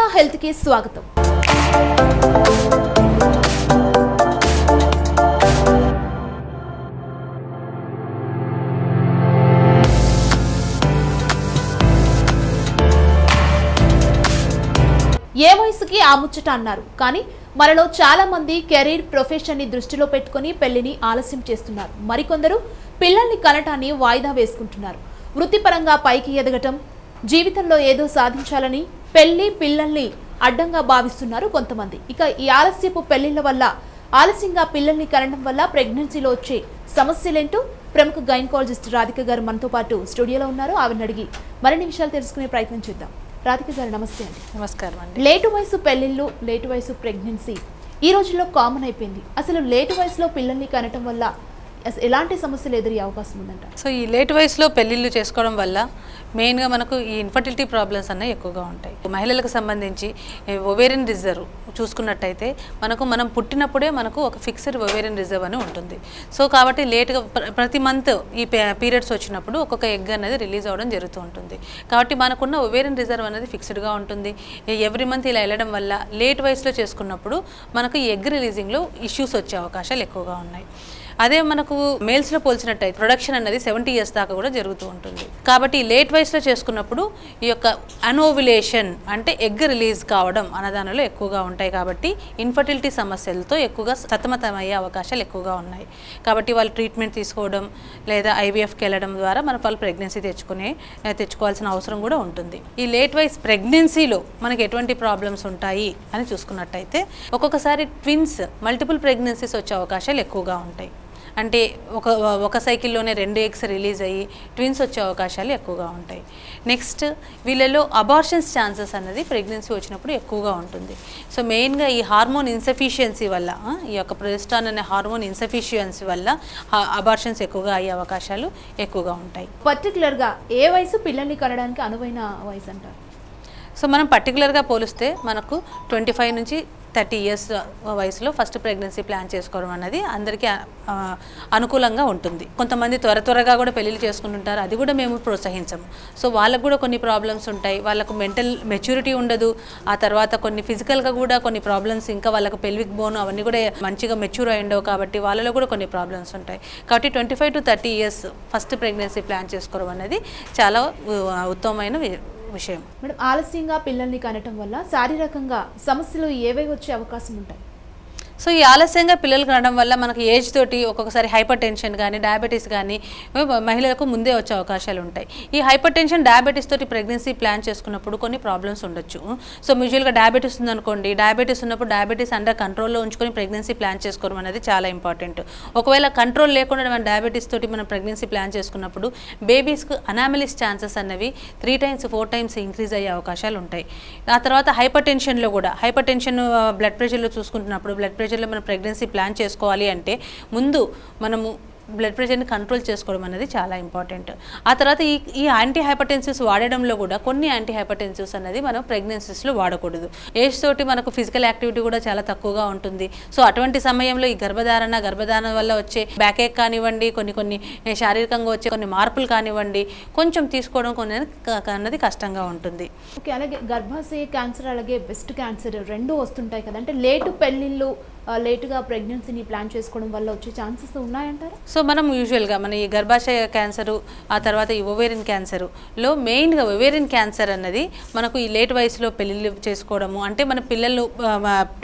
Vanitha health కి స్వాగతం. ఏ వయసుకి ఆ ముచ్చట అన్నారు. కానీ మనలో చాలా మంది కెరీర్ ప్రొఫెషన్ ని దృష్టిలో పెట్టుకుని పెళ్లిని ఆలస్యం చేస్తున్నారు. మరికొందరు పిల్లల్ని కనటాన్ని వాయిదా వేసుకుంటున్నారు. వృత్తిపరంగా పైకి ఎదగటం, జీవితంలో ఏదో సాధించాలని పెళ్లి పిల్లల్ని అడ్డంగా భావిస్తున్నారు కొంతమంది. ఇక ఈ ఆలస్యపు పెళ్లిళ్ల వల్ల, ఆలస్యంగా పిల్లల్ని కనడం వల్ల ప్రెగ్నెన్సీలో వచ్చే సమస్యలేంటో ప్రముఖ గైనకాలజిస్ట్ రాధిక గారు మనతో పాటు స్టూడియోలో ఉన్నారు. ఆవిడని అడిగి మరిన్ని విషయాలు తెలుసుకునే ప్రయత్నం చేద్దాం. రాధిక గారు నమస్తే అండి. నమస్కారం అండి. లేటు వయసు పెళ్లిళ్ళు, లేటు వయసు ప్రెగ్నెన్సీ ఈ రోజుల్లో కామన్ అయిపోయింది. అసలు లేటు వయసులో పిల్లల్ని కనటం వల్ల ఎలాంటి సమస్యలు ఎదురయ్యే అవకాశం ఉందంట? సో ఈ లేట్ వయసులో పెళ్ళిళ్ళు చేసుకోవడం వల్ల మెయిన్గా మనకు ఈ ఇన్ఫర్టిలిటీ ప్రాబ్లమ్స్ అన్నీ ఎక్కువగా ఉంటాయి. మహిళలకు సంబంధించి ఒవేరియన్ రిజర్వ్ చూసుకున్నట్టయితే మనం పుట్టినప్పుడే మనకు ఒక ఫిక్స్డ్ ఒవేరియన్ రిజర్వ్ అని ఉంటుంది. సో కాబట్టి లేట్గా ప్రతి మంత్ ఈ పీరియడ్స్ వచ్చినప్పుడు ఒక్కొక్క ఎగ్ అనేది రిలీజ్ అవ్వడం జరుగుతూ ఉంటుంది. కాబట్టి మనకున్న ఒవేరియన్ రిజర్వ్ అనేది ఫిక్స్డ్గా ఉంటుంది. ఎవ్రీ మంత్ ఇలా వెళ్ళడం వల్ల లేట్ వయసులో చేసుకున్నప్పుడు మనకు ఈ ఎగ్ రిలీజింగ్లో ఇష్యూస్ వచ్చే అవకాశాలు ఎక్కువగా ఉన్నాయి. అదే మనకు మేల్స్లో పోల్చినట్టయితే ప్రొడక్షన్ అనేది 70 years దాకా కూడా జరుగుతూ ఉంటుంది. కాబట్టి లేట్ వయసులో చేసుకున్నప్పుడు ఈ యొక్క అనోవులేషన్ అంటే ఎగ్ రిలీజ్ కావడం అన్నదానిలో ఎక్కువగా ఉంటాయి. కాబట్టి ఇన్ఫర్టిలిటీ సమస్యలతో ఎక్కువగా సతమతమయ్యే అవకాశాలు ఎక్కువగా ఉన్నాయి. కాబట్టి వాళ్ళు ట్రీట్మెంట్ తీసుకోవడం లేదా IVFకి వెళ్ళడం ద్వారా వాళ్ళు ప్రెగ్నెన్సీ తెచ్చుకోవాల్సిన అవసరం కూడా ఉంటుంది. ఈ లేట్ వయస్ ప్రెగ్నెన్సీలో మనకి ఎటువంటి ప్రాబ్లమ్స్ ఉంటాయి అని చూసుకున్నట్టయితే ఒక్కొక్కసారి ట్విన్స్ మల్టిపుల్ ప్రెగ్నెన్సీస్ వచ్చే అవకాశాలు ఎక్కువగా ఉంటాయి. అంటే ఒక సైకిల్లోనే 2 eggs రిలీజ్ అయ్యి ట్విన్స్ వచ్చే అవకాశాలు ఎక్కువగా ఉంటాయి. నెక్స్ట్ వీళ్ళలో అబార్షన్స్ ఛాన్సెస్ అనేది ప్రెగ్నెన్సీ వచ్చినప్పుడు ఎక్కువగా ఉంటుంది. సో మెయిన్గా ఈ హార్మోన్ ఇన్సఫిషియన్సీ వల్ల, ఈ యొక్క ప్రొజెస్ట్రాన్ అనే హార్మోన్ ఇన్సఫిషియన్సీ వల్ల అబార్షన్స్ ఎక్కువగా అయ్యే అవకాశాలు ఎక్కువగా ఉంటాయి. పర్టికులర్గా ఏ వయసు పిల్లల్ని కనడానికి అనువైన వయసు అంటారు? సో మనం పర్టికులర్గా పోలిస్తే మనకు 25 నుంచి 30 years వయసులో ఫస్ట్ ప్రెగ్నెన్సీ ప్లాన్ చేసుకోవడం అనేది అందరికీ అనుకూలంగా ఉంటుంది. కొంతమంది త్వరగా కూడా పెళ్ళిళ్ళు చేసుకుంటుంటారు, అది కూడా మేము ప్రోత్సహించము. సో వాళ్ళకు కూడా కొన్ని ప్రాబ్లమ్స్ ఉంటాయి. వాళ్ళకు మెంటల్ మెచ్యూరిటీ ఉండదు. ఆ తర్వాత కొన్ని ఫిజికల్గా కూడా కొన్ని ప్రాబ్లమ్స్, ఇంకా వాళ్ళకు పెల్విక్ బోన్ అవన్నీ కూడా మంచిగా మెచ్యూర్ అయి ఉండవు. కాబట్టి వాళ్ళలో కూడా కొన్ని ప్రాబ్లమ్స్ ఉంటాయి. కాబట్టి 25 to 30 years first pregnancy plan చేసుకోవడం అనేది చాలా ఉత్తమమైన విషయం. మేడం, ఆలస్యంగా పిల్లల్ని కనటం వల్ల శారీరకంగా సమస్యలు ఏవేవి వచ్చే అవకాశం ఉంటాయి? సో ఈ ఆలస్యంగా పిల్లలు కనడం వల్ల మనకు ఏజ్ తోటి ఒక్కొక్కసారి హైపర్ టెన్షన్ కానీ డయాబెటీస్ కానీ మహిళలకు ముందే వచ్చే అవకాశాలు ఉంటాయి. ఈ హైపర్ టెన్షన్ డయాబెటీస్ తోటి ప్రెగ్నెన్సీ ప్లాన్ చేసుకున్నప్పుడు కొన్ని ప్రాబ్లమ్స్ ఉండొచ్చు. సో యూజువల్గా డయాబెటీస్ ఉందనుకోండి, డయాబెటీస్ ఉన్నప్పుడు డయాబెటీస్ అండర్ కంట్రోల్లో ఉంచుకొని ప్రెగ్నెన్సీ ప్లాన్ చేసుకోవడం అనేది చాలా ఇంపార్టెంట్. ఒకవేళ కంట్రోల్ లేకుండా మన డయాబెటీస్ తోటి మనం ప్రెగ్నెన్సీ ప్లాన్ చేసుకున్నప్పుడు బేబీస్కు అనామలిస్ ఛాన్సెస్ అనేవి 3 times 4 times ఇంక్రీజ్ అయ్యే అవకాశాలు ఉంటాయి. ఆ తర్వాత హైపర్ టెన్షన్లో కూడా, హైపర్ టెన్షన్ బ్లడ్ ప్రెషర్లో చూసుకుంటున్నప్పుడు బ్లడ్ ప్రెషర్లో మనం ప్రెగ్నెన్సీ ప్లాన్ చేసుకోవాలి అంటే ముందు మనము బ్లడ్ ప్రెషర్ని కంట్రోల్ చేసుకోవడం అనేది చాలా ఇంపార్టెంట్. ఆ తర్వాత ఈ యాంటీ హైపర్టెన్సివ్స్ వాడడంలో కూడా కొన్ని యాంటీ హైపర్టెన్సివ్స్ అనేది మనం ప్రెగ్నెన్సీస్లో వాడకూడదు. ఏజ్ తోటి మనకు ఫిజికల్ యాక్టివిటీ కూడా చాలా తక్కువగా ఉంటుంది. సో అటువంటి సమయంలో ఈ గర్భధారణ వల్ల వచ్చే బ్యాకేక్ కానివ్వండి, కొన్ని శారీరకంగా వచ్చే కొన్ని మార్పులు కానివ్వండి, కొంచెం తీసుకోవడం అన్నది కష్టంగా ఉంటుంది. ఓకే, అలాగే గర్భాశయ క్యాన్సర్ అలాగే బ్రెస్ట్ క్యాన్సర్ రెండు వస్తుంటాయి కదా, అంటే లేటు పెళ్ళిళ్ళు లేటుగా ప్రెగ్నెన్సీని ప్లాన్ చేసుకోవడం వల్ల వచ్చే ఛాన్సెస్ ఉన్నాయంటారా? సో మనం యూజువల్గా మన ఈ గర్భాశయ క్యాన్సరు, ఆ తర్వాత ఈ ఓవేరియన్ క్యాన్సర్లో మెయిన్గా ఓవేరియన్ క్యాన్సర్ అన్నది మనకు ఈ లేట్ వయసులో పెళ్ళిళ్ళు చేసుకోవడము, అంటే మన పిల్లలు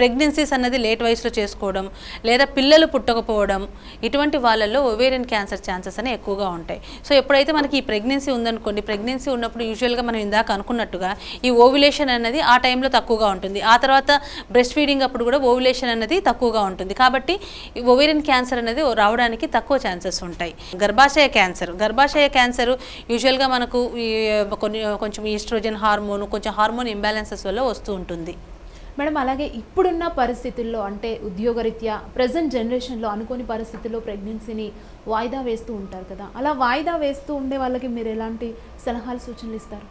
ప్రెగ్నెన్సీస్ అన్నది లేట్ వయసులో చేసుకోవడం లేదా పిల్లలు పుట్టకపోవడం, ఇటువంటి వాళ్ళల్లో ఓవేరియన్ క్యాన్సర్ ఛాన్సెస్ అనేవి ఎక్కువగా ఉంటాయి. సో ఎప్పుడైతే మనకి ఈ ప్రెగ్నెన్సీ ఉందనుకోండి, ప్రెగ్నెన్సీ ఉన్నప్పుడు యూజువల్గా మనం ఇందాక అనుకున్నట్టుగా ఈ ఓవ్యులేషన్ అనేది ఆ టైంలో తక్కువగా ఉంటుంది. ఆ తర్వాత బ్రెస్ట్ ఫీడింగ్ అప్పుడు కూడా ఓవ్యులేషన్ అనేది తక్కువగా ఉంటుంది. కాబట్టి ఓవేరియన్ క్యాన్సర్ అనేది రావడానికి తక్కువ ఛాన్సెస్ ఉంటాయి. గర్భాశయ క్యాన్సర్ యూజువల్గా మనకు కొంచెం ఈస్ట్రోజన్ హార్మోన్, కొంచెం హార్మోన్ ఇంబ్యాలెన్సెస్ వల్ల వస్తూ ఉంటుంది. మేడం, అలాగే ఇప్పుడున్న పరిస్థితుల్లో అంటే ఉద్యోగరీత్యా ప్రజెంట్ జనరేషన్లో అనుకోని పరిస్థితుల్లో ప్రెగ్నెన్సీని వాయిదా వేస్తూ ఉంటారు కదా, అలా వాయిదా వేస్తూ ఉండే వాళ్ళకి మీరు ఎలాంటి సలహాలు సూచనలు ఇస్తారు?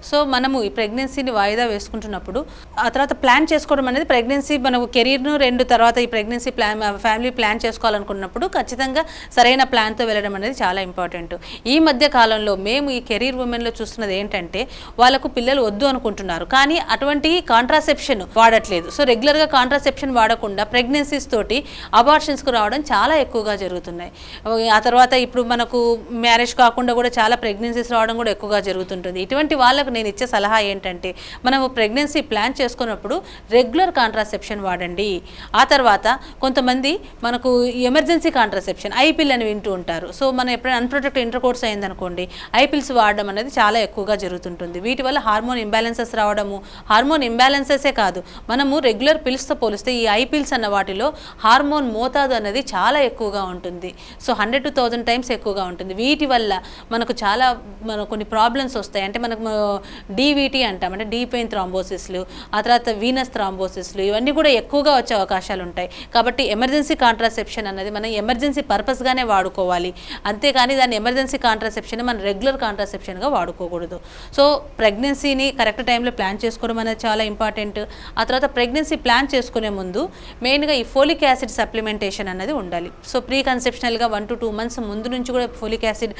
సో మనము ఈ ప్రెగ్నెన్సీని వాయిదా వేసుకుంటున్నప్పుడు ఆ తర్వాత ప్లాన్ చేసుకోవడం అనేది ప్రెగ్నెన్సీ మనకు కెరీర్ను తర్వాత ఈ ప్రెగ్నెన్సీ ప్లాన్ ఫ్యామిలీ ప్లాన్ చేసుకోవాలనుకున్నప్పుడు ఖచ్చితంగా సరైన ప్లాన్తో వెళ్ళడం అనేది చాలా ఇంపార్టెంట్. ఈ మధ్య కాలంలో మేము ఈ కెరీర్ ఉమెన్లో చూస్తున్నది ఏంటంటే వాళ్ళకు పిల్లలు వద్దు అనుకుంటున్నారు, కానీ అటువంటి కాంట్రాసెప్షన్ వాడట్లేదు. సో రెగ్యులర్గా కాంట్రాసెప్షన్ వాడకుండా ప్రెగ్నెన్సీస్ తోటి అబార్షన్స్కు రావడం చాలా ఎక్కువగా జరుగుతున్నాయి. ఆ తర్వాత ఇప్పుడు మనకు మ్యారేజ్ కాకుండా కూడా చాలా ప్రెగ్నెన్సీస్ రావడం కూడా ఎక్కువగా జరుగుతుంటుంది. ఇటువంటి వాళ్ళకు నేను ఇచ్చే సలహా ఏంటంటే మనము ప్రెగ్నెన్సీ ప్లాన్ చేసుకున్నప్పుడు రెగ్యులర్ కాంట్రాసెప్షన్ వాడండి. ఆ తర్వాత కొంతమంది మనకు ఎమర్జెన్సీ కాంట్రాసెప్షన్ ఐపిల్ అని వింటూ ఉంటారు. సో మనం ఎప్పుడైనా అన్ప్రొటెక్టెడ్ ఇంటర్కోర్స్ అయిందనుకోండి, ఐపిల్స్ వాడడం అనేది చాలా ఎక్కువగా జరుగుతుంటుంది. వీటి వల్ల హార్మోన్ ఇంబ్యాలెన్సెస్ రావడము, హార్మోన్ ఇంబ్యాలెన్సెసే కాదు, మనము రెగ్యులర్ పిల్స్తో పోలిస్తే ఈ ఐపిల్స్ అన్న వాటిలో హార్మోన్ మోతాదు అనేది చాలా ఎక్కువగా ఉంటుంది. సో 100 to 1000 టైమ్స్ ఎక్కువగా ఉంటుంది. వీటి వల్ల మనకు చాలా కొన్ని ప్రాబ్లమ్స్ వస్తాయి. అంటే మనకు డీవీటీ అంటాం, అంటే డీప్ వెయిన్ థ్రాంబోసిస్లు, ఆ తర్వాత వీనస్ థ్రాంబోసిస్లు, ఇవన్నీ కూడా ఎక్కువగా వచ్చే అవకాశాలు ఉంటాయి. కాబట్టి ఎమర్జెన్సీ కాంట్రాసెప్షన్ అనేది మనం ఎమర్జెన్సీ పర్పస్గానే వాడుకోవాలి, అంతేకాని దాన్ని ఎమర్జెన్సీ కాంట్రాసెప్షన్ మనం రెగ్యులర్ కాంట్రాసెప్షన్గా వాడుకోకూడదు. సో ప్రెగ్నెన్సీని కరెక్ట్ టైంలో ప్లాన్ చేసుకోవడం అనేది చాలా ఇంపార్టెంట్. ఆ తర్వాత ప్రెగ్నెన్సీ ప్లాన్ చేసుకునే ముందు మెయిన్గా ఈ ఫోలిక్ యాసిడ్ సప్లిమెంటేషన్ అనేది ఉండాలి. సో ప్రీ కన్సెప్షనల్గా 1 to 2 months ముందు నుంచి కూడా ఫోలిక్ యాసిడ్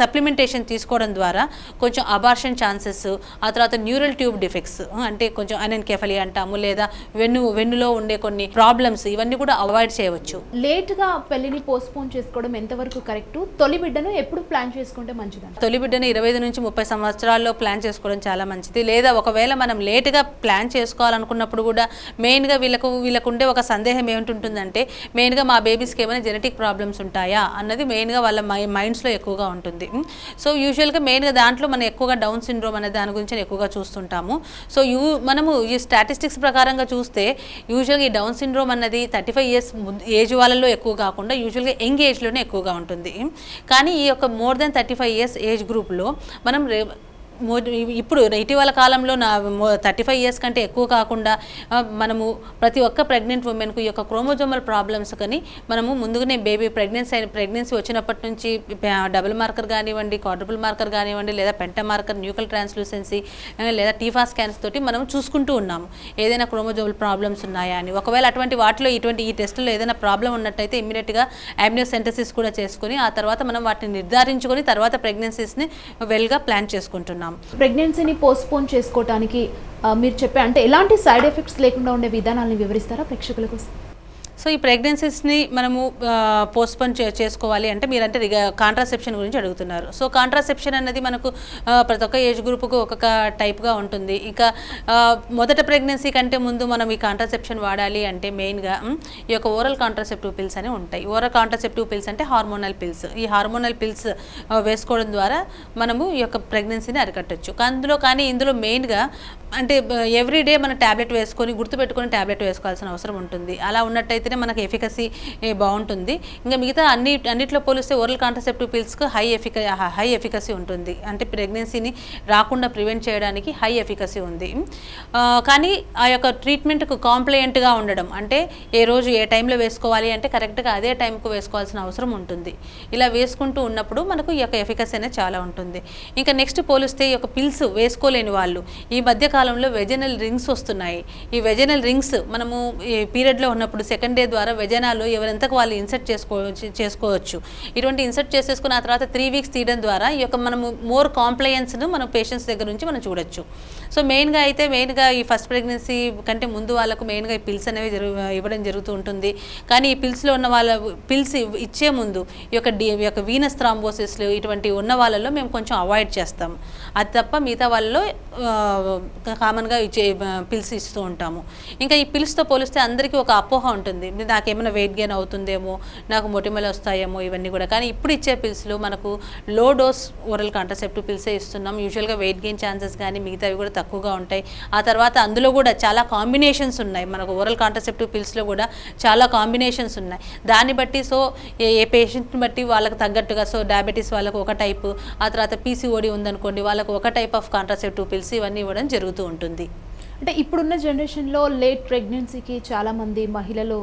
సప్లిమెంటేషన్ తీసుకోవడం ద్వారా కొంచెం అబార్షన్ ఛాన్సెస్, ఆ తర్వాత న్యూరల్ ట్యూబ్ డిఫెక్ట్స్ అంటే కొంచెం అనెన్కెఫలీ అంటాము, లేదా వెన్నులో ఉండే కొన్ని ప్రాబ్లమ్స్, ఇవన్నీ కూడా అవాయిడ్ చేయవచ్చు. లేట్గా పెళ్లిని పోస్ట్పోన్ చేసుకోవడం ఎంతవరకు కరెక్ట్? తొలి బిడ్డను ఎప్పుడు ప్లాన్ చేసుకుంటే మంచిది? తొలి బిడ్డను 25 నుంచి 30 సంవత్సరాల్లో ప్లాన్ చేసుకోవడం చాలా మంచిది. లేదా ఒకవేళ మనం లేట్గా ప్లాన్ చేసుకోవాలనుకున్నప్పుడు కూడా మెయిన్గా వీళ్ళకు ఉండే ఒక సందేహం ఏమిటి మెయిన్గా మా బేబీస్కి ఏమైనా జెనెటిక్ ప్రాబ్లమ్స్ ఉంటాయా అన్నది మెయిన్గా వాళ్ళ మైండ్స్లో ఎక్కువగా ఉంటుంది. సో యూజువల్గా మెయిన్గా దాంట్లో మనం ఎక్కువగా డౌన్ సిండ్రోమ్ అనే దాని గురించి ఎక్కువగా చూస్తుంటాము. సో మనము ఈ స్టాటిస్టిక్స్ ప్రకారంగా చూస్తే యూజువల్గా ఈ డౌన్ సిండ్రోమ్ అన్నది 35 years ఏజ్ వాళ్ళలో ఎక్కువ కాకుండా యూజువల్గా యంగ్ ఏజ్లోనే ఎక్కువగా ఉంటుంది. కానీ ఈ యొక్క మోర్ దెన్ 35 years ఏజ్ గ్రూప్లో మనం ఇప్పుడు ఇటీవల కాలంలో 35 years కంటే ఎక్కువ కాకుండా మనము ప్రతి ఒక్క ప్రెగ్నెంట్ ఉమెన్కు ఈ యొక్క క్రోమోజోమల్ ప్రాబ్లమ్స్ కానీ మనము ముందుగానే ప్రెగ్నెన్సీ వచ్చినప్పటి నుంచి డబుల్ మార్కర్ కానివ్వండి, క్వాడ్రపుల్ మార్కర్ కానివ్వండి, లేదా పెంటా మార్కర్, న్యూకల్ ట్రాన్స్లూసెన్సీ, లేదా టీఫా స్కాన్స్ తోటి మనం చూసుకుంటూ ఉన్నాము ఏదైనా క్రోమోజోమల్ ప్రాబ్లమ్స్ ఉన్నాయా అని. ఒకవేళ అటువంటి వాటిలో ఈ టెస్టులో ఏదైనా ప్రాబ్లం ఉన్నట్టయితే ఇమ్మీడియట్గా అమ్నియోసెంటసిస్ కూడా చేసుకుని ఆ తర్వాత మనం వాటిని నిర్ధారించుకొని తర్వాత ప్రెగ్నెన్సీస్ని వెల్గా ప్లాన్ చేసుకుంటున్నాం. ప్రెగ్నెన్సీని పోస్ట్పోన్ చేసుకోవడానికి మీరు చెప్పే అంటే ఎలాంటి సైడ్ ఎఫెక్ట్స్ లేకుండా ఉండే విధానాలను వివరిస్తారా ప్రేక్షకుల కోసం? సో ఈ ప్రెగ్నెన్సీస్ని మనము పోస్ట్పోన్ చేసుకోవాలి అంటే మీరంటే కాంట్రాసెప్షన్ గురించి అడుగుతున్నారు. సో కాంట్రాసెప్షన్ అనేది మనకు ప్రతి ఒక్క ఏజ్ గ్రూప్కు ఒక్కొక్క టైప్గా ఉంటుంది. ఇంకా మొదట ప్రెగ్నెన్సీ కంటే ముందు మనం ఈ కాంట్రాసెప్షన్ వాడాలి అంటే మెయిన్గా ఈ యొక్క ఓరల్ కాంట్రాసెప్టివ్ పిల్స్ అని ఉంటాయి. ఓరల్ కాంట్రాసెప్టివ్ పిల్స్ అంటే హార్మోనల్ పిల్స్. ఈ హార్మోనల్ పిల్స్ వేసుకోవడం ద్వారా మనము ఈ యొక్క ప్రెగ్నెన్సీని అరికట్టచ్చు. కానీ ఇందులో మెయిన్గా అంటే ఎవ్రీడే మన ట్యాబ్లెట్ వేసుకొని గుర్తుపెట్టుకొని ట్యాబ్లెట్ వేసుకోవాల్సిన అవసరం ఉంటుంది. అలా ఉన్నట్టయితేనే మనకు ఎఫికసీ బాగుంటుంది. ఇంకా మిగతా అన్నిట్లో పోలిస్తే ఓరల్ కాంట్రాసెప్టివ్ పిల్స్కు హై ఎఫికసీ ఉంటుంది. అంటే ప్రెగ్నెన్సీని రాకుండా ప్రివెంట్ చేయడానికి హై ఎఫికసీ ఉంది. కానీ ఆ యొక్క ట్రీట్మెంట్కు కాంప్లైంట్గా ఉండడం అంటే ఏ రోజు ఏ టైంలో వేసుకోవాలి అంటే కరెక్ట్గా అదే టైంకు వేసుకోవాల్సిన అవసరం ఉంటుంది. ఇలా వేసుకుంటూ ఉన్నప్పుడు మనకు ఈ యొక్క ఎఫికసీ అనేది చాలా ఉంటుంది. ఇంకా నెక్స్ట్ పోలిస్తే ఈ యొక్క పిల్స్ వేసుకోలేని వాళ్ళు ఈ మధ్యకాలంలో వెజనల్ రింగ్స్ వస్తున్నాయి. ఈ వెజనల్ రింగ్స్ మనము ఈ పీరియడ్లో ఉన్నప్పుడు సెకండ్ డే ద్వారా వెజనాలు ఎవరెంతకు వాళ్ళు ఇన్సర్ట్ చేసుకోవచ్చు. ఇటువంటి ఇన్సర్ట్ చేసేసుకుని ఆ తర్వాత 3 weeks తీయడం ద్వారా ఈ యొక్క మనము మోర్ కాంప్లయన్స్ను మన పేషెంట్స్ దగ్గర నుంచి మనం చూడొచ్చు. సో మెయిన్గా ఈ ఫస్ట్ ప్రెగ్నెన్సీ కంటే ముందు వాళ్ళకు మెయిన్గా ఈ పిల్స్ అనేవి ఇవ్వడం జరుగుతూ ఉంటుంది. కానీ ఈ పిల్స్లో ఉన్న పిల్స్ ఇచ్చే ముందు ఈ యొక్క వీనస్ థ్రాంబోసిస్లు ఇటువంటి ఉన్న వాళ్ళలో మేము కొంచెం అవాయిడ్ చేస్తాం. అది తప్ప మిగతా వాళ్ళలో కామన్గా ఇచ్చే పిల్స్ ఇస్తూ ఉంటాము. ఇంకా ఈ పిల్స్తో పోలిస్తే అందరికీ ఒక అపోహ ఉంటుంది, నాకేమైనా వెయిట్ గెయిన్ అవుతుందేమో, నాకు మొటిమలు వస్తాయేమో, ఇవన్నీ కూడా. కానీ ఇప్పుడు ఇచ్చే పిల్స్లో మనకు లో డోస్ ఓరల్ కాంట్రాసెప్టివ్ పిల్సే ఇస్తున్నాం. యూజువల్గా వెయిట్ గెయిన్ ఛాన్సెస్ కానీ మిగతావి కూడా తక్కువగా ఉంటాయి. ఆ తర్వాత అందులో కూడా చాలా కాంబినేషన్స్ ఉన్నాయి. మనకు ఓరల్ కాంట్రాసెప్టివ్ పిల్స్లో కూడా చాలా కాంబినేషన్స్ ఉన్నాయి. దాన్ని బట్టి సో ఏ పేషెంట్ని బట్టి వాళ్ళకి తగ్గట్టుగా, సో డయాబెటీస్ వాళ్ళకు ఒక టైపు, ఆ తర్వాత పీసీఓడి ఉందనుకోండి వాళ్ళకు ఒక టైప్ ఆఫ్ కాంట్రాసెప్టివ్ పిల్స్ ఇవన్నీ ఇవ్వడం జరుగుతూ ఉంటుంది. అంటే ఇప్పుడున్న జనరేషన్లో లేట్ ప్రెగ్నెన్సీకి చాలామంది మహిళలు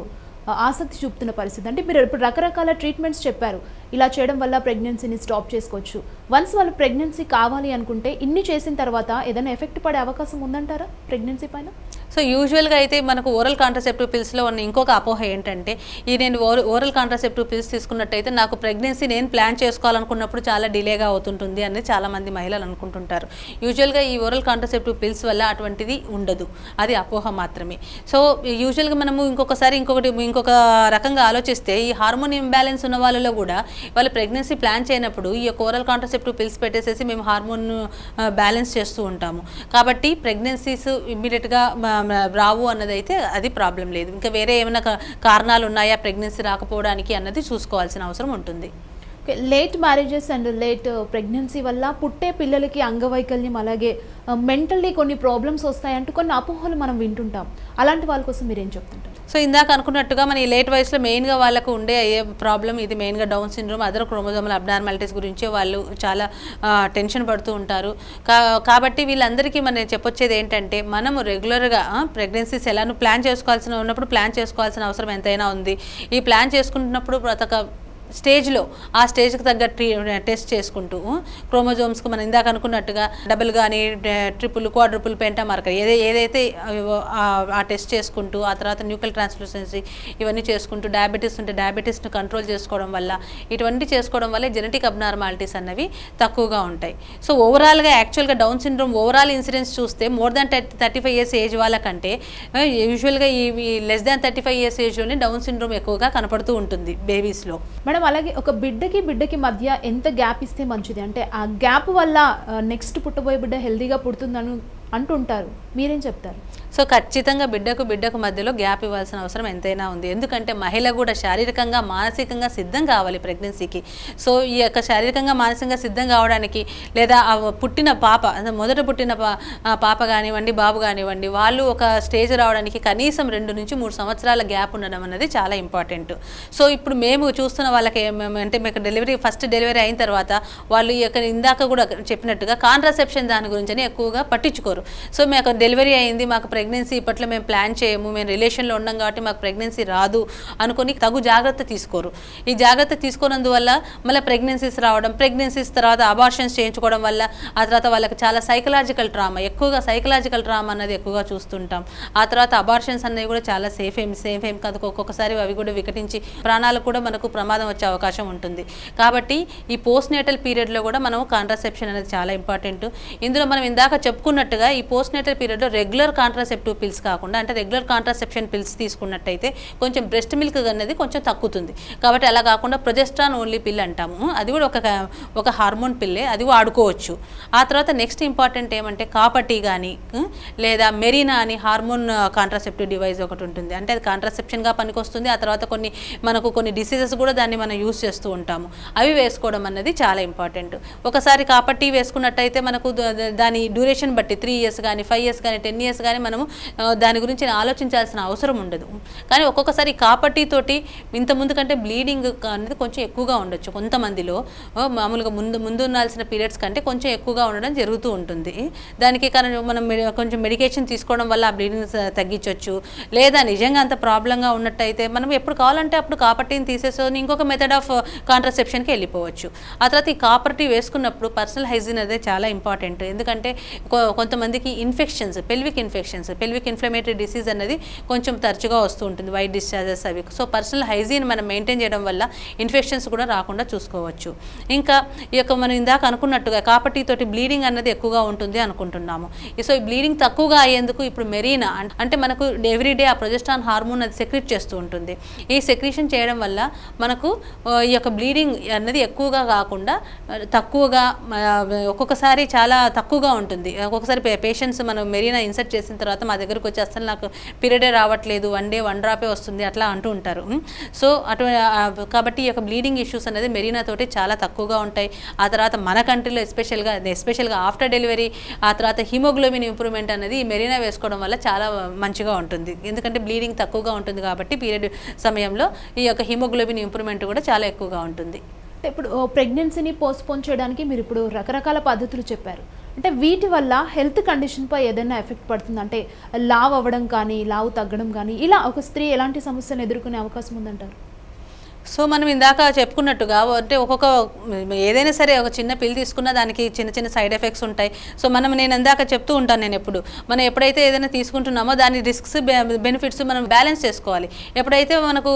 ఆసక్తి చూపుతున్న పరిస్థితి. అంటే మీరు ఇప్పుడు రకరకాల ట్రీట్మెంట్స్ చెప్పారు. ఇలా చేయడం వల్ల ప్రెగ్నెన్సీని స్టాప్ చేసుకోవచ్చు. వన్స్ వాళ్ళు ప్రెగ్నెన్సీ కావాలి అనుకుంటే ఇన్ని చేసిన తర్వాత ఏదైనా ఎఫెక్ట్ పడే అవకాశం ఉందంటారా ప్రెగ్నెన్సీ పైన? సో యూజువల్గా అయితే మనకు ఓరల్ కాంట్రాసెప్టివ్ పిల్స్లో ఉన్న ఇంకొక అపోహ ఏంటంటే, ఈ నేను ఓరల్ కాంట్రాసెప్టివ్ పిల్స్ తీసుకున్నట్టయితే నాకు ప్రెగ్నెన్సీ నేను ప్లాన్ చేసుకోవాలనుకున్నప్పుడు చాలా డిలేగా అవుతుంటుంది అనేది చాలామంది మహిళలు అనుకుంటుంటారు. యూజువల్గా ఈ ఓరల్ కాంట్రాసెప్టివ్ పిల్స్ వల్ల అటువంటిది ఉండదు, అది అపోహ మాత్రమే. సో యూజువల్గా మనము ఇంకొక రకంగా ఆలోచిస్తే, ఈ హార్మోన్ ఇంబ్యాలెన్స్ ఉన్న వాళ్ళలో కూడా వాళ్ళు ప్రెగ్నెన్సీ ప్లాన్ చేయనప్పుడు ఈ యొక్క ఓరల్ కాంట్రాసెప్టివ్ పిల్స్ పెట్టేసేసి మేము హార్మోన్ బ్యాలెన్స్ చేస్తూ ఉంటాము. కాబట్టి ప్రెగ్నెన్సీస్ ఇమ్మీడియట్గా రావు అన్నది అయితే అది ప్రాబ్లం లేదు. ఇంకా వేరే ఏమైనా కారణాలు ఉన్నాయా ప్రెగ్నెన్సీ రాకపోవడానికి అన్నది చూసుకోవాల్సిన అవసరం ఉంటుంది. Late marriages and late pregnancy వల్ల పుట్టే పిల్లలకి అంగవైకల్యం, అలాగే మెంటల్లీ కొన్ని ప్రాబ్లమ్స్ వస్తాయంటూ కొన్ని అపోహలు మనం వింటుంటాం. అలాంటి వాళ్ళ కోసం మీరేం చెప్తుంటారు? సో ఇందాక అనుకున్నట్టుగా మన ఈ లేట్ వయసులో మెయిన్గా వాళ్ళకు ఉండే ప్రాబ్లం ఇది మెయిన్గా down syndrome, other chromosomal abnormalities గురించి వాళ్ళు చాలా టెన్షన్ పడుతూ ఉంటారు. కాబట్టి వీళ్ళందరికీ మనం చెప్పొచ్చేది ఏంటంటే, మనము రెగ్యులర్గా ప్రెగ్నెన్సీస్ ఎలానో ప్లాన్ చేసుకోవాల్సిన అవసరం ఎంతైనా ఉంది. ఈ ప్లాన్ చేసుకుంటున్నప్పుడు ప్రతి స్టేజ్లో ఆ స్టేజ్కి తగ్గ టెస్ట్ చేసుకుంటూ క్రోమోజోమ్స్కి మనం ఇందాక అనుకున్నట్టుగా డబుల్ కానీ ట్రిపుల్, క్వాడ్రుపుల్, పెంటామార్కర్ ఏదైతే ఆ టెస్ట్ చేసుకుంటూ, ఆ తర్వాత న్యూక్లియర్ ట్రాన్స్లూసెన్సీ ఇవన్నీ చేసుకుంటూ, డయాబెటీస్ ఉంటే డయాబెటీస్ని కంట్రోల్ చేసుకోవడం వల్ల, ఇటువంటి చేసుకోవడం వల్ల జెనెటిక్ అబ్నార్మాలిటీస్ అన్నవి తక్కువగా ఉంటాయి. సో ఓవరాల్గా యాక్చువల్గా డౌన్ సిండ్రోమ్ ఓవరాల్ ఇన్సిడెన్స్ చూస్తే మోర్ దాన్ 35 years ఏజ్ వాళ్ళకంటే యూజువల్గా ఈ లెస్ దాన్ 35 years ఏజ్లోనే డౌన్ సిండ్రోమ్ ఎక్కువగా కనపడుతూ ఉంటుంది బేబీస్లో. మేడం, అలాగే ఒక బిడ్డకి మధ్య ఎంత గ్యాప్ ఇస్తే మంచిది? అంటే ఆ గ్యాప్ వల్ల నెక్స్ట్ పుట్టబోయే బిడ్డ హెల్దీగా పుడుతుందని అంటుంటారు, మీరేం చెప్తారు? సో ఖచ్చితంగా బిడ్డకు మధ్యలో గ్యాప్ ఇవ్వాల్సిన అవసరం ఎంతైనా ఉంది. ఎందుకంటే మహిళ కూడా శారీరకంగా మానసికంగా సిద్ధం కావాలి ప్రెగ్నెన్సీకి. సో ఈ యొక్క శారీరకంగా మానసికంగా సిద్ధం కావడానికి, లేదా పుట్టిన పాప, మొదట పుట్టిన పాప కానివ్వండి, బాబు కానివ్వండి, వాళ్ళు ఒక స్టేజ్ రావడానికి కనీసం 2 నుంచి 3 సంవత్సరాల గ్యాప్ ఉండడం అనేది చాలా ఇంపార్టెంట్. సో ఇప్పుడు మేము చూస్తున్న వాళ్ళకి అంటే మీకు ఫస్ట్ డెలివరీ అయిన తర్వాత వాళ్ళు ఈ యొక్క ఇందాక కూడా చెప్పినట్టుగా కాంట్రాసెప్షన్ దాని గురించి ఎక్కువగా పట్టించుకోరు. సో మాకు డెలివరీ అయింది, మాకు ప్రెగ్నెన్సీ ఇప్పట్లో మేము ప్లాన్ చేయము, మేము రిలేషన్లో ఉన్నాం కాబట్టి మాకు ప్రెగ్నెన్సీ రాదు అనుకొని తగు జాగ్రత్త తీసుకోరు. ఈ జాగ్రత్త తీసుకున్నందువల్ల మళ్ళీ ప్రెగ్నెన్సీస్ రావడం, ప్రెగ్నెన్సీస్ తర్వాత అబార్షన్స్ చేయించుకోవడం వల్ల ఆ తర్వాత వాళ్ళకి చాలా సైకలాజికల్ ట్రామా అన్నది ఎక్కువగా చూస్తుంటాం. ఆ తర్వాత అబార్షన్స్ అనేవి కూడా చాలా సేఫ్ ఏం కాదు, ఒక్కొక్కసారి అవి కూడా వికటించి ప్రాణాలు కూడా మనకు ప్రమాదం వచ్చే అవకాశం ఉంటుంది. కాబట్టి ఈ పోస్ట్ నేటల్ పీరియడ్లో కూడా మనం కాంట్రాసెప్షన్ అనేది చాలా ఇంపార్టెంట్. ఇందులో మనం ఇందాక చెప్పుకున్నట్టుగా ఈ పోస్ట్ నేటల్ పీరియడ్లో రెగ్యులర్ కాంట్రాసెప్టివ్ పిల్స్ కాకుండా, అంటే రెగ్యులర్ కాంట్రాసెప్షన్ పిల్స్ తీసుకున్నట్టయితే కొంచెం బ్రెస్ట్ మిల్క్ అనేది కొంచెం తగ్గుతుంది. కాబట్టి అలా కాకుండా ప్రొజెస్ట్రాన్ ఓన్లీ పిల్ అంటాము, అది కూడా ఒక హార్మోన్ పిల్లే, అది వాడుకోవచ్చు. ఆ తర్వాత నెక్స్ట్ ఇంపార్టెంట్ ఏమంటే కాపర్టీ కానీ లేదా మెరీనా అని హార్మోన్ కాంట్రాసెప్టివ్ డివైస్ ఒకటి ఉంటుంది. అంటే అది కాంట్రాసెప్షన్గా పనికొస్తుంది. ఆ తర్వాత కొన్ని డిసీజెస్ కూడా దాన్ని మనం యూజ్ చేస్తూ ఉంటాము, అవి వేసుకోవడం అన్నది చాలా ఇంపార్టెంట్. ఒకసారి కాపర్టీ వేసుకున్నట్టయితే మనకు దాని డ్యూరేషన్ బట్టి 3 years కానీ 5 years కానీ 10 years కానీ మనము దాని గురించి ఆలోచించాల్సిన అవసరం ఉండదు. కానీ ఒక్కొక్కసారి కాపర్టీ తోటి ఇంతకుముందు కంటే బ్లీడింగ్ అనేది కొంచెం ఎక్కువగా ఉండొచ్చు. కొంతమందిలో మామూలుగా ముందు ఉండాల్సిన పీరియడ్స్ కంటే కొంచెం ఎక్కువగా ఉండడం జరుగుతూ ఉంటుంది. దానికి మనం కొంచెం మెడికేషన్ తీసుకోవడం వల్ల ఆ బ్లీడింగ్ తగ్గించవచ్చు. లేదా నిజంగా అంత ప్రాబ్లంగా ఉన్నట్టయితే మనం ఎప్పుడు కావాలంటే అప్పుడు కాపర్టీని తీసేసుకొని ఇంకొక మెథడ్ ఆఫ్ కాంట్రాసెప్షన్కి వెళ్ళిపోవచ్చు. ఆ తర్వాత ఈ కాపర్టీ వేసుకున్నప్పుడు పర్సనల్ హైజీన్ అనేది చాలా ఇంపార్టెంట్. ఎందుకంటే కొంతమందికి పెల్విక్ ఇన్ఫ్లమేటరీ డిసీజ్ అనేది కొంచెం తరచుగా వస్తూ ఉంటుంది, వైట్ డిశ్చార్జెస్ అవి. సో పర్సనల్ హైజీన్ మనం మెయింటైన్ చేయడం వల్ల ఇన్ఫెక్షన్స్ కూడా రాకుండా చూసుకోవచ్చు. ఇంకా ఈ యొక్క మనం ఇందాక అనుకున్నట్టుగా కాపర్టీ తోటి బ్లీడింగ్ అన్నది ఎక్కువగా ఉంటుంది అనుకుంటున్నాము. సో ఈ బ్లీడింగ్ తక్కువగా అయ్యేందుకు ఇప్పుడు మెరీనా అంటే మనకు ఎవ్రీడే ఆ ప్రొజెస్ట్రాన్ హార్మోన్ అది సెక్రెట్ చేస్తూ ఉంటుంది. ఈ సెక్రీషన్ చేయడం వల్ల మనకు ఈ యొక్క బ్లీడింగ్ అన్నది ఎక్కువగా కాకుండా తక్కువగా, ఒక్కొక్కసారి చాలా తక్కువగా ఉంటుంది. ఒక్కొక్కసారి పేషెంట్స్ మనం మెరీనా ఇన్సర్ట్ చేసిన తర్వాత మా దగ్గరకు వచ్చి అసలు నాకు పీరియడే రావట్లేదు, 1 day 1 drop వస్తుంది అట్లా అంటూ ఉంటారు. సో కాబట్టి ఈ యొక్క బ్లీడింగ్ ఇష్యూస్ అనేది మెరీనా తోటి చాలా తక్కువగా ఉంటాయి. ఆ తర్వాత మన కంట్రీలో ఎస్పెషల్గా ఆఫ్టర్ డెలివరీ ఆ తర్వాత హిమోగ్లోబిన్ ఇంప్రూవ్మెంట్ అనేది ఈ మెరీనా వేసుకోవడం వల్ల చాలా మంచిగా ఉంటుంది. ఎందుకంటే బ్లీడింగ్ తక్కువగా ఉంటుంది కాబట్టి పీరియడ్ సమయంలో ఈ యొక్క హిమోగ్లోబిన్ ఇంప్రూవ్మెంట్ కూడా చాలా ఎక్కువగా ఉంటుంది. ఇప్పుడు ప్రెగ్నెన్సీని పోస్ట్పోన్ చేయడానికి మీరు ఇప్పుడు రకరకాల పద్ధతులు చెప్పారు. అంటే వీటి వల్ల హెల్త్ కండిషన్పై ఏదైనా ఎఫెక్ట్ పడుతుంది? అంటే లావ్ అవ్వడం కానీ, లావు తగ్గడం కానీ, ఇలా ఒక స్త్రీ ఎలాంటి సమస్యను ఎదుర్కొనే అవకాశం ఉందంటారు? సో మనం ఇందాక చెప్పుకున్నట్టుగా అంటే ఒక్కొక్క ఏదైనా సరే ఒక చిన్న పిల్ తీసుకున్నా దానికి చిన్న చిన్న సైడ్ ఎఫెక్ట్స్ ఉంటాయి. సో నేను ఇందాక చెప్తూ ఉంటాను, నేను మనం ఎప్పుడైతే ఏదైనా తీసుకుంటున్నామో దాని రిస్క్స్ బెనిఫిట్స్ మనం బ్యాలెన్స్ చేసుకోవాలి. ఎప్పుడైతే మనకు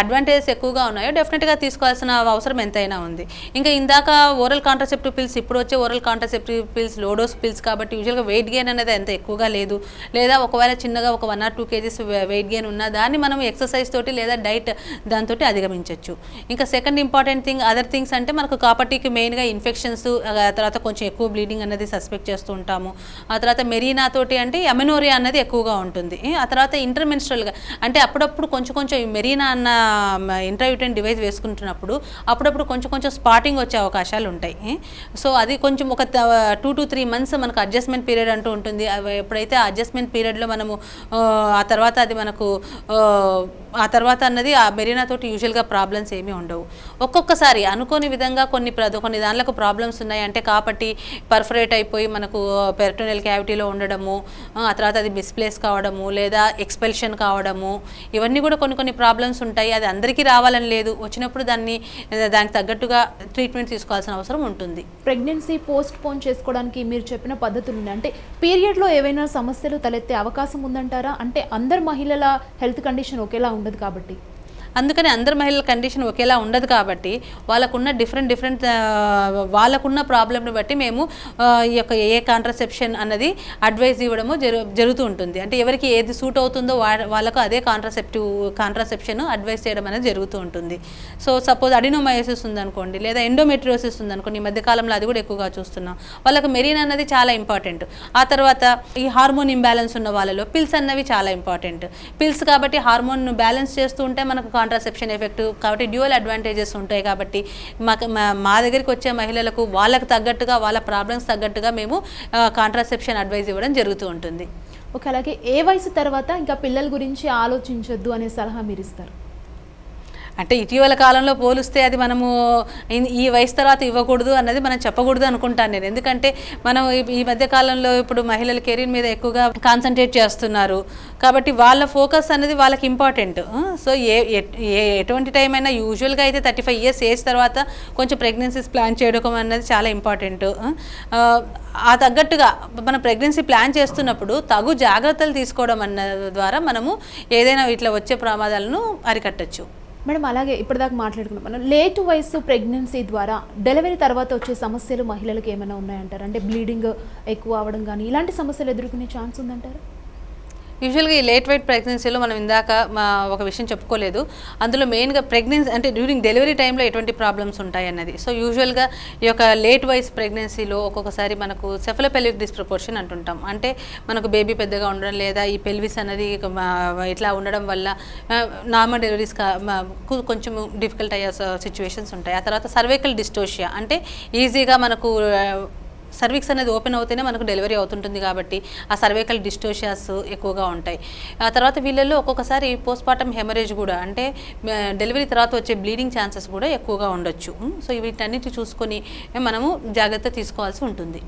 అడ్వాంటేజెస్ ఎక్కువగా ఉన్నాయో డెఫినెట్గా తీసుకోవాల్సిన అవసరం ఎంతైనా ఉంది. ఇంకా ఇందాక ఓరల్ కాంట్రాసెప్టివ్ పిల్స్, ఇప్పుడు వచ్చే oral contraceptive pills low dose pills కాబట్టి యూజువల్గా వెయిట్ గెయిన్ అనేది ఎంత ఎక్కువగా లేదు, లేదా ఒకవేళ చిన్నగా ఒక 1 or 2 kgs వెయిట్ గెయిన్ ఉన్నా దాన్ని మనం ఎక్సర్సైజ్ తోటి లేదా డైట్ దాంతో అధిగమించవచ్చు. ఇంకా second important thing other things అంటే మనకు కాపర్టీకి మెయిన్గా ఇన్ఫెక్షన్స్, తర్వాత కొంచెం ఎక్కువ బ్లీడింగ్ అనేది సస్పెక్ట్ చేస్తూ ఉంటాము. ఆ తర్వాత మెరీనా తోటి అంటే అమెనోరియా అనేది ఎక్కువగా ఉంటుంది. ఆ తర్వాత ఇంటర్మెన్స్ట్రల్గా అంటే అప్పుడప్పుడు కొంచెం మెరీనా అన్న ఇంట్రాయూటైన్ డివైస్ వేసుకుంటున్నప్పుడు అప్పుడప్పుడు కొంచెం స్పాటింగ్ వచ్చే అవకాశాలు ఉంటాయి. సో అది కొంచెం ఒక 2 to 3 months మనకు అడ్జస్ట్మెంట్ పీరియడ్ అంటూ ఉంటుంది. ఎప్పుడైతే అడ్జస్ట్మెంట్ పీరియడ్లో మనము ఆ తర్వాత అది మనకు ఆ తర్వాత అన్నది ఆ మెరీనా తోటి యూజువల్గా ప్రాబ్లమ్స్ ఏమీ ఉండవు. ఒక్కొక్కసారి అనుకోని విధంగా కొన్ని దానిలకు ప్రాబ్లమ్స్ ఉన్నాయి అంటే కాబట్టి పర్ఫరేట్ అయిపోయి మనకు పెరిటోనియల్ క్యావిటీలో ఉండడము, ఆ తర్వాత అది మిస్ప్లేస్ కావడము లేదా ఎక్స్పెల్షన్ కావడము, ఇవన్నీ కూడా కొన్ని ప్రాబ్లమ్స్ ఉంటాయి. అది అందరికీ రావాలని లేదు, వచ్చినప్పుడు దానికి తగ్గట్టుగా ట్రీట్మెంట్ తీసుకోవాల్సిన అవసరం ఉంటుంది. ప్రెగ్నెన్సీ పోస్ట్ పోన్ చేసుకోవడానికి మీరు చెప్పిన పద్ధతులు ఉన్నాయి అంటే పీరియడ్లో ఏవైనా సమస్యలు తలెత్తే అవకాశం ఉందంటారా? అంటే అందరు మహిళల హెల్త్ కండిషన్ ఒకేలా ఉండదు కాబట్టి. అందుకని అందరు మహిళల కండిషన్ ఒకేలా ఉండదు కాబట్టి వాళ్ళకున్న డిఫరెంట్ వాళ్ళకున్న ప్రాబ్లమ్ని బట్టి మేము ఈ యొక్క ఏ కాంట్రాసెప్షన్ అన్నది అడ్వైజ్ ఇవ్వడము జరుగుతూ ఉంటుంది. అంటే ఎవరికి ఏది సూట్ అవుతుందో వాళ్ళకు అదే కాంట్రాసెప్షన్ అడ్వైజ్ చేయడం అనేది జరుగుతూ ఉంటుంది. సో సపోజ్ అడినోమయోసిస్ ఉందనుకోండి లేదా ఎండోమెట్రియోసిస్ ఉందనుకోండి, ఈ మధ్యకాలంలో అది కూడా ఎక్కువగా చూస్తున్నాం. వాళ్ళకి మెరీనా అన్నది చాలా ఇంపార్టెంట్. ఆ తర్వాత ఈ హార్మోన్ ఇంబ్యాలెన్స్ ఉన్న వాళ్ళలో పిల్స్ అన్నవి చాలా ఇంపార్టెంట్. పిల్స్ కాబట్టి హార్మోన్ బ్యాలెన్స్ చేస్తూ ఉంటే మనకు కాంట్రాసెప్షన్ ఎఫెక్ట్ కాబట్టి డ్యూయల్ అడ్వాంటేజెస్ ఉంటాయి. కాబట్టి మా దగ్గరికి వచ్చే మహిళలకు వాళ్ళకు తగ్గట్టుగా వాళ్ళ ప్రాబ్లమ్స్ తగ్గట్టుగా మేము కాంట్రాసెప్షన్ అడ్వైజ్ ఇవ్వడం జరుగుతూ ఉంటుంది. ఓకే, అలాగే ఏ వయసు తర్వాత ఇంకా పిల్లల గురించి ఆలోచించొద్దు అనే సలహా మీరు ఇస్తారు? అంటే ఇటీవల కాలంలో పోలిస్తే అది మనము ఈ వయసు తర్వాత ఇవ్వకూడదు అన్నది మనం చెప్పకూడదు అనుకుంటాను నేను. ఎందుకంటే మనం ఈ మధ్య కాలంలో ఇప్పుడు మహిళల కెరీర్ మీద ఎక్కువగా కాన్సన్ట్రేట్ చేస్తున్నారు కాబట్టి వాళ్ళ ఫోకస్ అనేది వాళ్ళకి ఇంపార్టెంట్. సో ఎటువంటి టైం అయినా యూజువల్గా అయితే 35 years ఏజ్ తర్వాత కొంచెం ప్రెగ్నెన్సీస్ ప్లాన్ చేయడం అన్నది చాలా ఇంపార్టెంట్. ఆ తగ్గట్టుగా మనం ప్రెగ్నెన్సీ ప్లాన్ చేస్తున్నప్పుడు తగు జాగ్రత్తలు తీసుకోవడం అన్న ద్వారా మనము ఏదైనా ఇట్లా వచ్చే ప్రమాదాలను అరికట్టచ్చు. మేడం, అలాగే ఇప్పటిదాకా మాట్లాడుకున్నాం మనం లేట్ వయసు ప్రెగ్నెన్సీ ద్వారా డెలివరీ తర్వాత వచ్చే సమస్యలు మహిళలకు ఏమైనా ఉన్నాయంటారు? అంటే బ్లీడింగ్ ఎక్కువ అవ్వడం కానీ ఇలాంటి సమస్యలు ఎదుర్కొనే ఛాన్స్ ఉందంటారు? యూజువల్గా ఈ లేట్ వెయిట్ ప్రెగ్నెన్సీలో మనం ఇందాక ఒక విషయం చెప్పుకోలేదు, అందులో మెయిన్గా ప్రెగ్నెన్సీ అంటే డ్యూరింగ్ డెలివరీ టైంలో ఎటువంటి ప్రాబ్లమ్స్ ఉంటాయి అన్నది. సో యూజువల్గా ఈ యొక్క లేట్ వయస్ ప్రెగ్నెన్సీలో ఒక్కొక్కసారి మనకు సెఫలోపెల్విక్ డిస్ప్రపోర్షన్ అంటుంటాం. అంటే మనకు బేబీ పెద్దగా ఉండడం లేదా ఈ పెల్విస్ అనేది ఇట్లా ఉండడం వల్ల నార్మల్ డెలివరీస్ కొంచెం డిఫికల్ట్ అయ్యే సిచ్యువేషన్స్ ఉంటాయి. ఆ తర్వాత సర్వైకల్ డిస్టోషియా అంటే ఈజీగా మనకు సర్విక్స్ అనేది ఓపెన్ అవుతేనే మనకు డెలివరీ అవుతుంటుంది కాబట్టి ఆ సర్వైకల్ డిస్టోషియాస్ ఎక్కువగా ఉంటాయి. ఆ తర్వాత వీళ్ళల్లో ఒక్కొక్కసారి పోస్ట్మార్టం హెమరేజ్ కూడా అంటే డెలివరీ తర్వాత వచ్చే బ్లీడింగ్ ఛాన్సెస్ కూడా ఎక్కువగా ఉండొచ్చు. సో వీటన్నిటి చూసుకొని మనము జాగ్రత్త తీసుకోవాల్సి ఉంటుంది.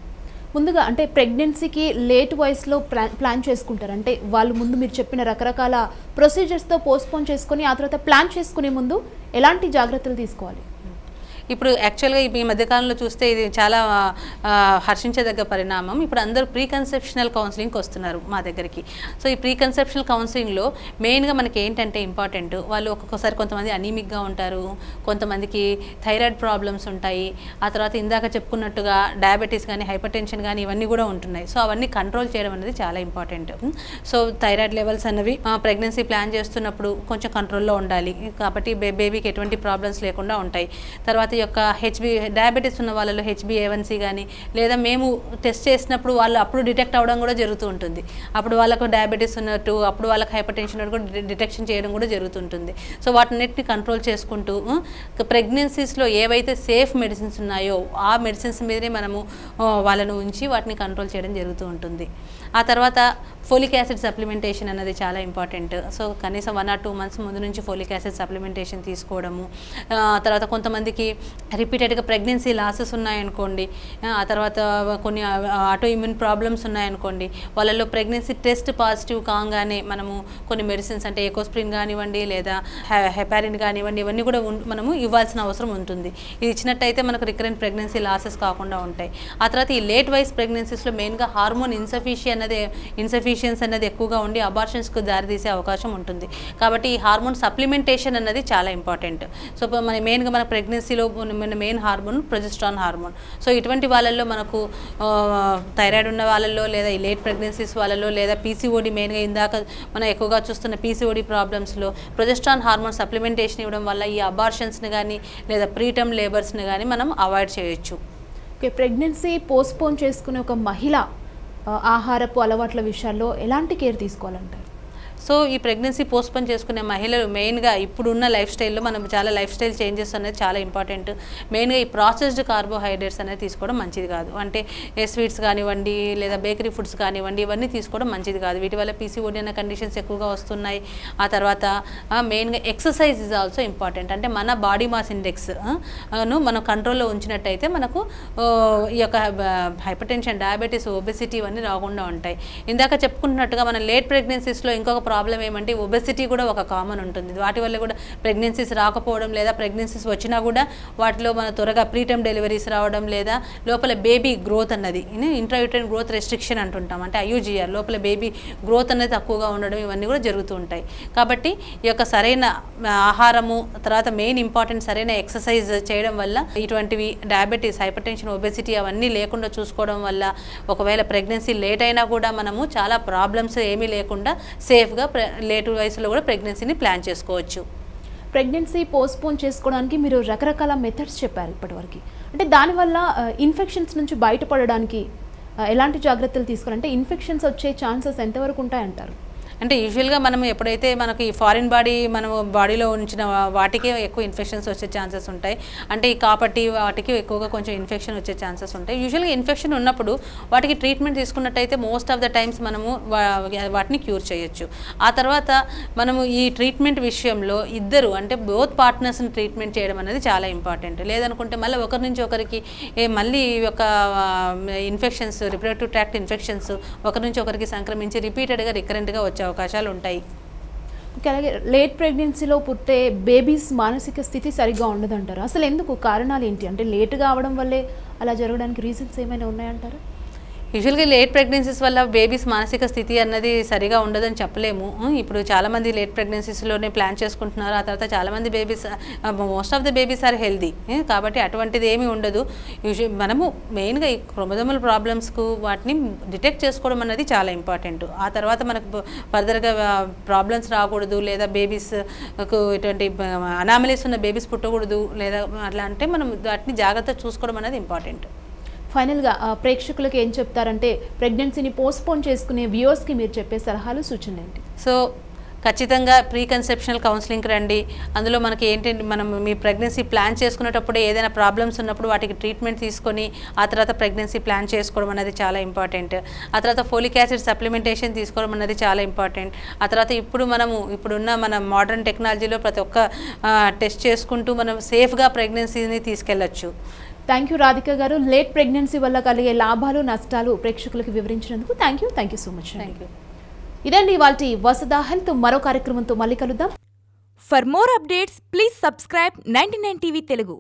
ముందుగా అంటే ప్రెగ్నెన్సీకి లేట్ వయసులో ప్లాన్ చేసుకుంటారు అంటే వాళ్ళు ముందు మీరు చెప్పిన రకరకాల ప్రొసీజర్స్తో పోస్ట్పోన్ చేసుకొని ఆ తర్వాత ప్లాన్ చేసుకునే ముందు ఎలాంటి జాగ్రత్తలు తీసుకోవాలి? ఇప్పుడు యాక్చువల్గా ఈ మధ్యకాలంలో చూస్తే ఇది చాలా హర్షించదగ్గ పరిణామం. ఇప్పుడు అందరూ ప్రీ కన్సెప్షనల్ కౌన్సిలింగ్కి వస్తున్నారు మా దగ్గరికి. సో ఈ ప్రీ కన్సెప్షనల్ కౌన్సిలింగ్లో మెయిన్గా మనకి ఏంటంటే ఇంపార్టెంట్, వాళ్ళు ఒక్కొక్కసారి కొంతమంది అనీమిక్గా ఉంటారు, కొంతమందికి థైరాయిడ్ ప్రాబ్లమ్స్ ఉంటాయి, ఆ తర్వాత ఇందాక చెప్పుకున్నట్టుగా డయాబెటీస్ కానీ హైపర్ టెన్షన్ కానీ ఇవన్నీ కూడా ఉంటున్నాయి. సో అవన్నీ కంట్రోల్ చేయడం అనేది చాలా ఇంపార్టెంట్. సో థైరాయిడ్ లెవెల్స్ అనేవి ప్రెగ్నెన్సీ ప్లాన్ చేస్తున్నప్పుడు కొంచెం కంట్రోల్లో ఉండాలి కాబట్టి బేబీకి ఎటువంటి ప్రాబ్లమ్స్ లేకుండా ఉంటాయి. తర్వాత యొక్క డయాబెటీస్ ఉన్న వాళ్ళలో HbA1c కానీ లేదా మేము టెస్ట్ చేసినప్పుడు వాళ్ళు అప్పుడు డిటెక్ట్ అవ్వడం కూడా జరుగుతూ ఉంటుంది. అప్పుడు వాళ్ళకు డయాబెటీస్ ఉన్నట్టు అప్పుడు వాళ్ళకి హైపర్ టెన్షన్ ఉన్నట్టు కూడా డిటెక్షన్ చేయడం కూడా జరుగుతుంటుంది. సో వాటిన్నిటిని కంట్రోల్ చేసుకుంటూ ప్రెగ్నెన్సీస్లో ఏవైతే సేఫ్ మెడిసిన్స్ ఉన్నాయో ఆ మెడిసిన్స్ మీదనే మనము వాళ్ళను ఉంచి వాటిని కంట్రోల్ చేయడం జరుగుతూ ఉంటుంది. ఆ తర్వాత ఫోలిక్ యాసిడ్ సప్లిమెంటేషన్ అనేది చాలా ఇంపార్టెంట్. సో కనీసం 1 or 2 months ముందు నుంచి ఫోలిక్ యాసిడ్ సప్లిమెంటేషన్ తీసుకోవడము. తర్వాత కొంతమందికి రిపీటెడ్గా ప్రెగ్నెన్సీ లాసెస్ ఉన్నాయనుకోండి, ఆ తర్వాత కొన్ని ఆటో ఇమ్యూన్ ప్రాబ్లమ్స్ ఉన్నాయనుకోండి, వాళ్ళలో ప్రెగ్నెన్సీ టెస్ట్ పాజిటివ్ కాగానే మనము కొన్ని మెడిసిన్స్ అంటే ఎకోస్ప్రిన్ కానివ్వండి లేదా హెపారిన్ కానివ్వండి, ఇవన్నీ కూడా మనము ఇవ్వాల్సిన అవసరం ఉంటుంది. ఇది ఇచ్చినట్టయితే మనకు రికరెంట్ ప్రెగ్నెన్సీ లాసెస్ కాకుండా ఉంటాయి. ఆ తర్వాత ఈ లేట్ వైస్ ప్రెగ్నెన్సీస్లో మెయిన్గా హార్మోన్ ఇన్సఫిషియన్స్ అనేది ఎక్కువగా ఉండి అబార్షన్స్కు దారితీసే అవకాశం ఉంటుంది. కాబట్టి ఈ హార్మోన్ సప్లిమెంటేషన్ అన్నది చాలా ఇంపార్టెంట్. సో మెయిన్గా మన ప్రెగ్నెన్సీలో main hormone progesterone hormone. So ఇటువంటి వాళ్ళల్లో మనకు థైరాయిడ్ ఉన్న వాళ్ళల్లో లేదా ఈ లేట్ ప్రెగ్నెన్సీస్ వాళ్ళలో లేదా పీసీఓడి, మెయిన్గా ఇందాక మనం ఎక్కువగా చూస్తున్న పీసీఓడి ప్రాబ్లమ్స్లో ప్రొజెస్ట్రాన్ హార్మోన్ సప్లిమెంటేషన్ ఇవ్వడం వల్ల ఈ అబార్షన్స్ని కానీ లేదా ప్రీటర్మ్ లేబర్స్ని కానీ మనం అవాయిడ్ చేయొచ్చు. ఓకే, ప్రెగ్నెన్సీ పోస్ట్పోన్ చేసుకునే ఒక మహిళ ఆహారపు అలవాట్ల విషయాల్లో ఎలాంటి కేర్ తీసుకోవాలంటారు? సో ఈ ప్రెగ్నెన్సీ పోస్ట్పోన్ చేసుకునే మహిళలు మెయిన్గా ఇప్పుడున్న లైఫ్ స్టైల్లో మనం చాలా లైఫ్ స్టైల్ చేంజెస్ అనేది చాలా ఇంపార్టెంట్. మెయిన్గా ఈ ప్రాసెస్డ్ కార్బోహైడ్రేట్స్ అనేది తీసుకోవడం మంచిది కాదు. అంటే స్వీట్స్ కానివ్వండి లేదా బేకరీ ఫుడ్స్ కానివ్వండి, ఇవన్నీ తీసుకోవడం మంచిది కాదు. వీటి వల్ల పీసీఓడి అనే కండిషన్స్ ఎక్కువగా వస్తున్నాయి. ఆ తర్వాత మెయిన్గా ఎక్సర్సైజ్ ఇస్ ఆల్సో ఇంపార్టెంట్. అంటే మన బాడీ మాస్ ఇండెక్స్ మనం కంట్రోల్లో ఉంచినట్టయితే మనకు ఈ యొక్క హైపర్ టెన్షన్, డయాబెటీస్, ఒబెసిటీ ఇవన్నీ రాకుండా ఉంటాయి. ఇందాక చెప్పుకుంటున్నట్టుగా మన లేట్ ప్రెగ్నెన్సీస్లో ఇంకొక ప్రాబ్లం ఏమంటే ఒబెసిటీ కూడా ఒక కామన్ ఉంటుంది. వాటి వల్ల కూడా ప్రెగ్నెన్సీస్ రాకపోవడం లేదా ప్రెగ్నెన్సీస్ వచ్చినా కూడా వాటిలో మన త్వరగా ప్రీటర్మ్ డెలివరీస్ రావడం లేదా లోపల బేబీ గ్రోత్ అన్నది ఇంట్రాయూటరైన్ గ్రోత్ రెస్ట్రిక్షన్ అంటుంటాం, అంటే IUGR, లోపల బేబీ గ్రోత్ అనేది తక్కువగా ఉండడం, ఇవన్నీ కూడా జరుగుతూ ఉంటాయి. కాబట్టి ఈ యొక్క సరైన ఆహారము, తర్వాత మెయిన్ ఇంపార్టెంట్ సరైన ఎక్సర్సైజ్ చేయడం వల్ల ఇటువంటివి డయాబెటీస్, హైపర్ టెన్షన్, ఒబెసిటీ అవన్నీ లేకుండా చూసుకోవడం వల్ల ఒకవేళ ప్రెగ్నెన్సీ లేట్ అయినా కూడా మనము చాలా ప్రాబ్లమ్స్ ఏమీ లేకుండా సేఫ్గా లేట్ వయసులో కూడా ప్రెగ్నెన్సీని ప్లాన్ చేసుకోవచ్చు. ప్రెగ్నెన్సీ పోస్ట్పోన్ చేసుకోవడానికి మీరు రకరకాల మెథడ్స్ చెప్పారు ఇప్పటివరకు. అంటే దానివల్ల ఇన్ఫెక్షన్స్ నుంచి బయటపడడానికి ఎలాంటి జాగ్రత్తలు తీసుకోవాలంటే ఇన్ఫెక్షన్స్ వచ్చే ఛాన్సెస్ ఎంతవరకు ఉంటాయంటారు? అంటే యూజువల్గా మనం ఎప్పుడైతే మనకి ఈ ఫారిన్ బాడీ మనం బాడీలో ఉంచిన వాటికే ఎక్కువ ఇన్ఫెక్షన్స్ వచ్చే ఛాన్సెస్ ఉంటాయి. అంటే ఈ కాపటి వాటికి ఎక్కువగా కొంచెం ఇన్ఫెక్షన్ వచ్చే ఛాన్సెస్ ఉంటాయి. యూజువల్గా ఇన్ఫెక్షన్ ఉన్నప్పుడు వాటికి ట్రీట్మెంట్ తీసుకున్నట్టయితే మోస్ట్ ఆఫ్ ద టైమ్స్ మనము వాటిని క్యూర్ చేయొచ్చు. ఆ తర్వాత మనము ఈ ట్రీట్మెంట్ విషయంలో ఇద్దరు అంటే బోత్ పార్ట్నర్స్ని ట్రీట్మెంట్ చేయడం అనేది చాలా ఇంపార్టెంట్. లేదనుకుంటే మళ్ళీ ఒకరి నుంచి ఒకరికి మళ్ళీ ఒక ఇన్ఫెక్షన్స్, రిప్రొడక్టివ్ ట్రాక్ట్ ఇన్ఫెక్షన్స్ ఒకరి నుంచి ఒకరికి సంక్రమించి రిపీటెడ్గా రికరెంట్గా వచ్చే అవకాశాలు ఉంటాయి. అలాగే లేట్ ప్రెగ్నెన్సీలో పుట్టే బేబీస్ మానసిక స్థితి సరిగ్గా ఉండదంటారు. అసలు ఎందుకు, కారణాలు ఏంటి? అంటే లేటుగా అవడం వల్లే అలా జరగడానికి రీజన్స్ ఏమైనా ఉన్నాయంటారు? యూజువల్గా లేట్ ప్రెగ్నెన్సీస్ వల్ల బేబీస్ మానసిక స్థితి అన్నది సరిగా ఉండదని చెప్పలేము. ఇప్పుడు చాలామంది లేట్ ప్రెగ్నెన్సీస్లోనే ప్లాన్ చేసుకుంటున్నారు. ఆ తర్వాత చాలామంది babies, most of the babies are healthy. కాబట్టి అటువంటిది ఏమీ ఉండదు. మనము మెయిన్గా ఈ క్రోమోజోమల్ ప్రాబ్లమ్స్కు వాటిని డిటెక్ట్ చేసుకోవడం అనేది చాలా ఇంపార్టెంట్. ఆ తర్వాత మనకు ఫర్దర్గా ప్రాబ్లమ్స్ రాకూడదు లేదా బేబీస్కు ఇటువంటి అనామలీస్ ఉన్న బేబీస్ పుట్టకూడదు లేదా అట్లా అంటే మనం వాటిని జాగ్రత్తగా చూసుకోవడం అనేది ఇంపార్టెంట్. ఫైనల్గా ప్రేక్షకులకు ఏం చెప్తారంటే ప్రెగ్నెన్సీని పోస్ట్పోన్ చేసుకునే వ్యూవర్స్కి మీరు చెప్పే సలహాలు, సూచనలు ఏంటి? సో ఖచ్చితంగా ప్రీ కన్సెప్షనల్ కౌన్సిలింగ్కి రండి. అందులో మనకి ఏంటంటే మనం మీ ప్రెగ్నెన్సీ ప్లాన్ చేసుకునేటప్పుడు ఏదైనా ప్రాబ్లమ్స్ ఉన్నప్పుడు వాటికి ట్రీట్మెంట్ తీసుకొని ఆ తర్వాత ప్రెగ్నెన్సీ ప్లాన్ చేసుకోవడం అనేది చాలా ఇంపార్టెంట్. ఆ తర్వాత ఫోలిక్ యాసిడ్ సప్లిమెంటేషన్ తీసుకోవడం అనేది చాలా ఇంపార్టెంట్. ఆ తర్వాత ఇప్పుడున్న మన మోడర్న్ టెక్నాలజీలో ప్రతి ఒక్క టెస్ట్ చేసుకుంటూ మనం సేఫ్గా ప్రెగ్నెన్సీని తీసుకెళ్ళచ్చు. Thank you Radhika garu. Late pregnancy వల్ల కలిగే లాభాలు, నష్టాలు ప్రేక్షకులకు వివరించినందుకు thank you so much. Thank you. ఇదండి ఇవాల్టి వసుధ హెల్త్. మరో కార్యక్రమంతో మళ్ళీ కలుద్దాం. For more updates please subscribe 99 TV Telugu.